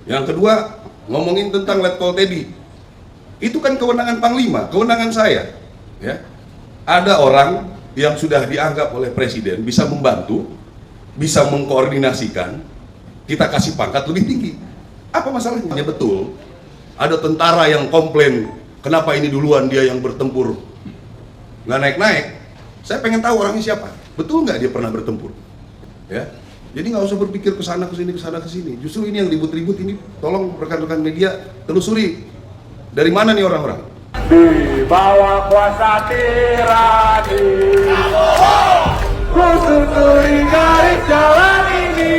Yang kedua, ngomongin tentang Letkol Teddy. Itu kan kewenangan Panglima, kewenangan saya. Ya. Ada orang yang sudah dianggap oleh Presiden bisa membantu, bisa mengkoordinasikan, kita kasih pangkat lebih tinggi. Apa masalahnya? Ya betul, ada tentara yang komplain, kenapa ini duluan dia yang bertempur, nggak naik-naik. Saya pengen tahu orangnya siapa. Betul nggak dia pernah bertempur? Ya. Jadi nggak usah berpikir ke sana ke sini, ke sana ke sini. Justru ini yang ribut-ribut ini, tolong rekan-rekan media telusuri dari mana nih orang-orang. Di bawah kuasa tirani, ku susuri garis jalan ini,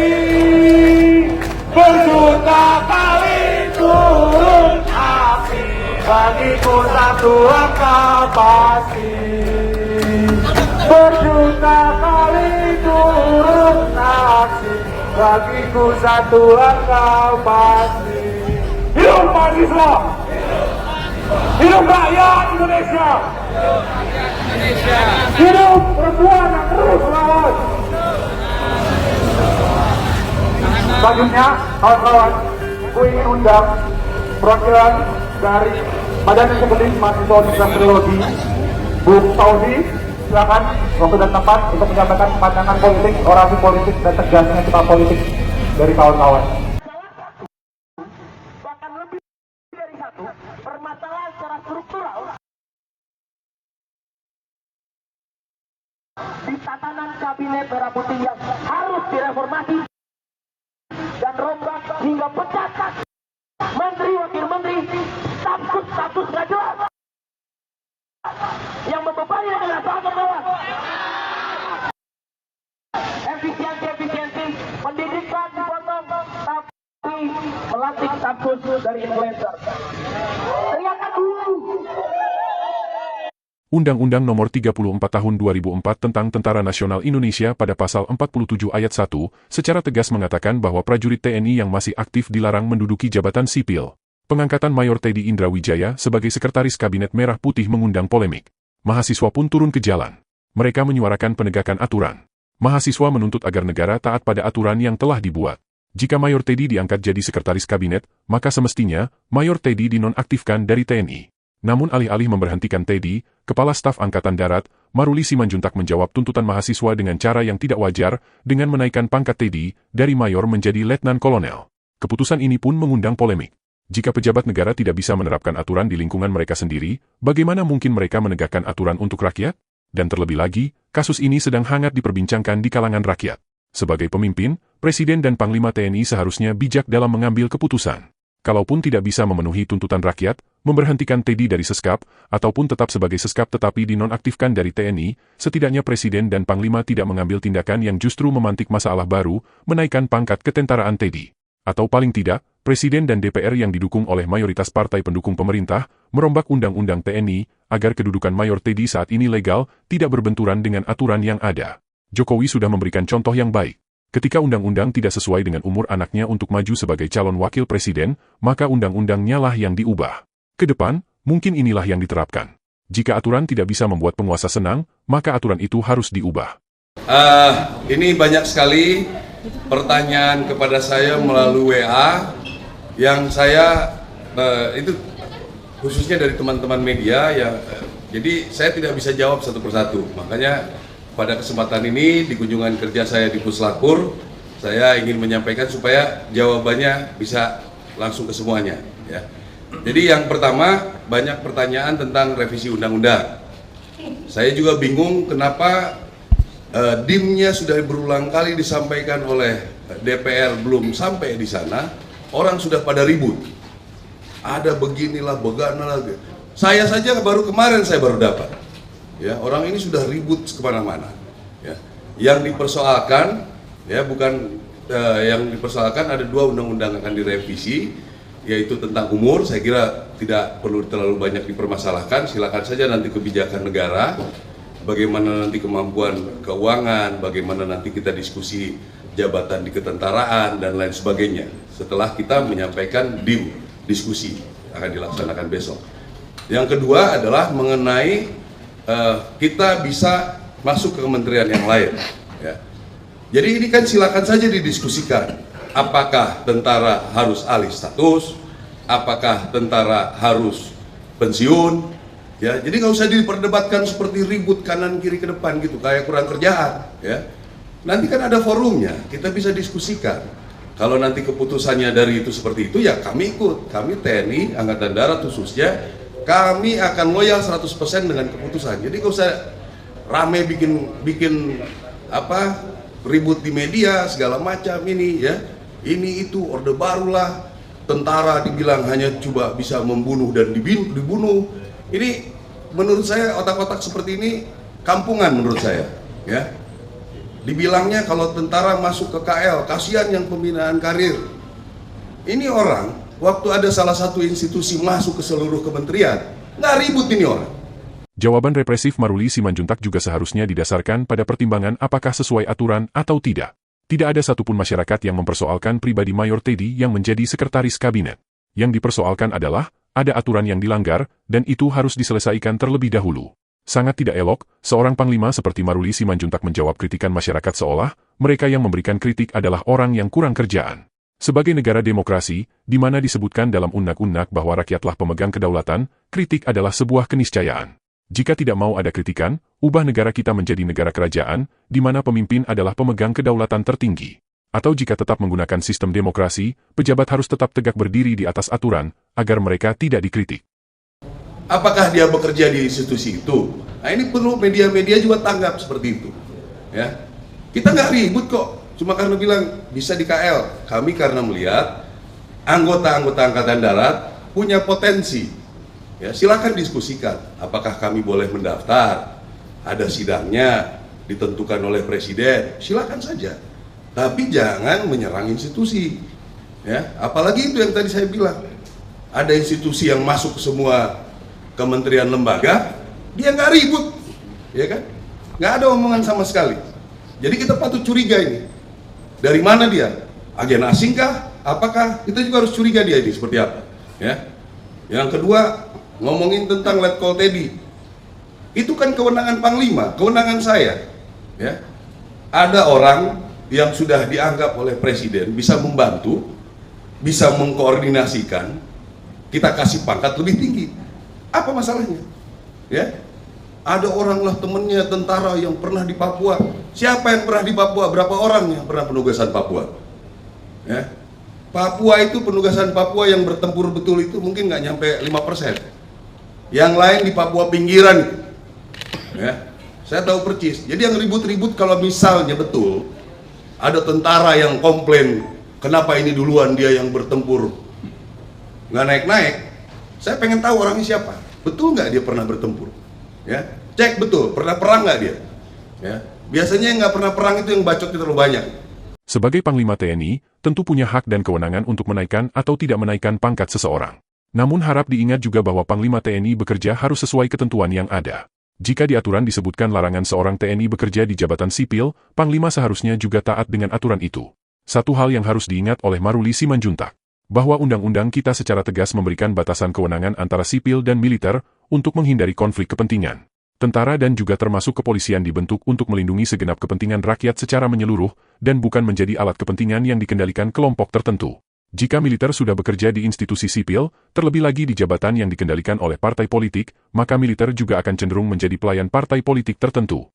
berjuta kali turun api, bagiku satu angka pasti. Berjuta kali turun api, bagiku satu angka pasti. Hidup mahasiswa! Hidup rakyat Indonesia! Hidup perempuan yang terus melawan! Selanjutnya, kawan-kawan, gue ingin undang perwakilan dari Badan Eksekutif Mahasiswa Universitas Trilogi, Bung Saudi. Silakan waktu dan tempat untuk menyampaikan pandangan politik, orasi politik, dan tegasnya kita politik dari kawan-kawan. Bahkan lebih dari satu permasalahan secara struktural di tatanan kabinet merah putih yang harus direformasi dan rombak hingga pecahan menteri, wakil menteri, status nggak jelas yang membebani negara sangat bawah. Efisiensi pendidikan dipotong, tapi melatih status dari influencer. Teriakan dulu. Undang-Undang Nomor 34 Tahun 2004 tentang Tentara Nasional Indonesia pada pasal 47 ayat 1 secara tegas mengatakan bahwa prajurit TNI yang masih aktif dilarang menduduki jabatan sipil. Pengangkatan Mayor Teddy Indrawijaya sebagai Sekretaris Kabinet Merah Putih mengundang polemik. Mahasiswa pun turun ke jalan. Mereka menyuarakan penegakan aturan. Mahasiswa menuntut agar negara taat pada aturan yang telah dibuat. Jika Mayor Teddy diangkat jadi Sekretaris Kabinet, maka semestinya Mayor Teddy dinonaktifkan dari TNI. Namun alih-alih memberhentikan Teddy, Kepala Staf Angkatan Darat, Maruli Simanjuntak menjawab tuntutan mahasiswa dengan cara yang tidak wajar dengan menaikkan pangkat Teddy dari Mayor menjadi Letnan Kolonel. Keputusan ini pun mengundang polemik. Jika pejabat negara tidak bisa menerapkan aturan di lingkungan mereka sendiri, bagaimana mungkin mereka menegakkan aturan untuk rakyat? Dan terlebih lagi, kasus ini sedang hangat diperbincangkan di kalangan rakyat. Sebagai pemimpin, Presiden dan Panglima TNI seharusnya bijak dalam mengambil keputusan. Kalaupun tidak bisa memenuhi tuntutan rakyat, memberhentikan Teddy dari Seskap, ataupun tetap sebagai Seskap tetapi dinonaktifkan dari TNI, setidaknya Presiden dan Panglima tidak mengambil tindakan yang justru memantik masalah baru, menaikkan pangkat ketentaraan Teddy. Atau paling tidak, Presiden dan DPR yang didukung oleh mayoritas partai pendukung pemerintah, merombak undang-undang TNI, agar kedudukan Mayor Teddy saat ini legal, tidak berbenturan dengan aturan yang ada. Jokowi sudah memberikan contoh yang baik. Ketika undang-undang tidak sesuai dengan umur anaknya untuk maju sebagai calon wakil presiden, maka undang-undangnya lah yang diubah. Ke depan, mungkin inilah yang diterapkan. Jika aturan tidak bisa membuat penguasa senang, maka aturan itu harus diubah. Ini banyak sekali pertanyaan kepada saya melalui WA yang saya itu khususnya dari teman-teman media ya. Jadi saya tidak bisa jawab satu persatu. Makanya pada kesempatan ini di kunjungan kerja saya di Puslapur, saya ingin menyampaikan supaya jawabannya bisa langsung ke semuanya ya. Jadi yang pertama, banyak pertanyaan tentang revisi undang-undang. Saya juga bingung kenapa DIM-nya sudah berulang kali disampaikan oleh DPR belum sampai di sana, orang sudah pada ribut. Ada beginilah, begana lagi. Saya saja baru kemarin saya baru dapat. Ya, orang ini sudah ribut kemana-mana. Ya. Yang dipersoalkan, ya bukan yang dipersoalkan ada dua undang-undang akan direvisi, yaitu tentang umur. Saya kira tidak perlu terlalu banyak dipermasalahkan. Silakan saja nanti kebijakan negara, bagaimana nanti kemampuan keuangan, bagaimana nanti kita diskusi jabatan di ketentaraan dan lain sebagainya. Setelah kita menyampaikan DIM, diskusi akan dilaksanakan besok. Yang kedua adalah mengenai kita bisa masuk ke kementerian yang lain. Ya. Jadi ini kan silakan saja didiskusikan. apakah tentara harus alih status, apakah tentara harus pensiun, ya. Jadi nggak usah diperdebatkan seperti ribut kanan kiri ke depan gitu, kayak kurang kerjaan, ya. Nanti kan ada forumnya, kita bisa diskusikan. Kalau nanti keputusannya dari itu seperti itu, ya kami ikut. Kami TNI, Angkatan Darat khususnya, kami akan loyal 100% dengan keputusan. Jadi nggak usah rame bikin apa ribut di media segala macam ini, ya. Ini itu orde barulah, tentara dibilang hanya coba bisa membunuh dan dibunuh. Ini menurut saya otak-otak seperti ini kampungan menurut saya, ya. Dibilangnya kalau tentara masuk ke KL, kasihan yang pembinaan karir. Ini orang, waktu ada salah satu institusi masuk ke seluruh kementerian, nggak ribut ini orang. Jawaban represif Maruli Simanjuntak juga seharusnya didasarkan pada pertimbangan apakah sesuai aturan atau tidak. Tidak ada satupun masyarakat yang mempersoalkan pribadi Mayor Teddy yang menjadi sekretaris kabinet. Yang dipersoalkan adalah, ada aturan yang dilanggar, dan itu harus diselesaikan terlebih dahulu. Sangat tidak elok, seorang panglima seperti Maruli Simanjuntak menjawab kritikan masyarakat seolah mereka yang memberikan kritik adalah orang yang kurang kerjaan. Sebagai negara demokrasi, di mana disebutkan dalam undang-undang bahwa rakyatlah pemegang kedaulatan, kritik adalah sebuah keniscayaan. Jika tidak mau ada kritikan, ubah negara kita menjadi negara kerajaan, di mana pemimpin adalah pemegang kedaulatan tertinggi. Atau jika tetap menggunakan sistem demokrasi, pejabat harus tetap tegak berdiri di atas aturan, agar mereka tidak dikritik. Apakah dia bekerja di institusi itu? Nah ini perlu media-media juga tanggap seperti itu, ya. Kita nggak ribut kok, cuma karena bilang bisa di KL. Kami karena melihat anggota-anggota Angkatan Darat punya potensi, ya. Silakan diskusikan. Apakah kami boleh mendaftar? Ada sidangnya ditentukan oleh presiden. Silakan saja. Tapi jangan menyerang institusi, ya. Apalagi itu yang tadi saya bilang. Ada institusi yang masuk ke semua kementerian lembaga, dia nggak ribut, ya kan? Nggak ada omongan sama sekali. Jadi kita patut curiga ini. Dari mana dia? Agen asing kah? Apakah? Kita juga harus curiga dia ini seperti apa, ya. Yang kedua, ngomongin tentang Letkol Teddy. Itu kan kewenangan Panglima, kewenangan saya, ya. Ada orang yang sudah dianggap oleh Presiden bisa membantu, bisa mengkoordinasikan, kita kasih pangkat lebih tinggi. Apa masalahnya? Ya, ada orang lah temennya tentara yang pernah di Papua. Siapa yang pernah di Papua? Berapa orang yang pernah penugasan Papua? Ya, Papua itu penugasan Papua yang bertempur betul itu mungkin nggak nyampe 5%. Yang lain di Papua pinggiran itu. Ya, saya tahu percis. Jadi yang ribut-ribut kalau misalnya betul ada tentara yang komplain, kenapa ini duluan dia yang bertempur nggak naik-naik. Saya pengen tahu orangnya siapa. Betul nggak dia pernah bertempur? Ya, cek betul. Pernah perang nggak dia? Ya, biasanya yang nggak pernah perang itu yang bacotnya terlalu banyak. Sebagai Panglima TNI, tentu punya hak dan kewenangan untuk menaikkan atau tidak menaikkan pangkat seseorang. Namun harap diingat juga bahwa Panglima TNI bekerja harus sesuai ketentuan yang ada. Jika di aturan disebutkan larangan seorang TNI bekerja di jabatan sipil, Panglima seharusnya juga taat dengan aturan itu. Satu hal yang harus diingat oleh Maruli Simanjuntak, bahwa undang-undang kita secara tegas memberikan batasan kewenangan antara sipil dan militer untuk menghindari konflik kepentingan. Tentara dan juga termasuk kepolisian dibentuk untuk melindungi segenap kepentingan rakyat secara menyeluruh dan bukan menjadi alat kepentingan yang dikendalikan kelompok tertentu. Jika militer sudah bekerja di institusi sipil, terlebih lagi di jabatan yang dikendalikan oleh partai politik, maka militer juga akan cenderung menjadi pelayan partai politik tertentu.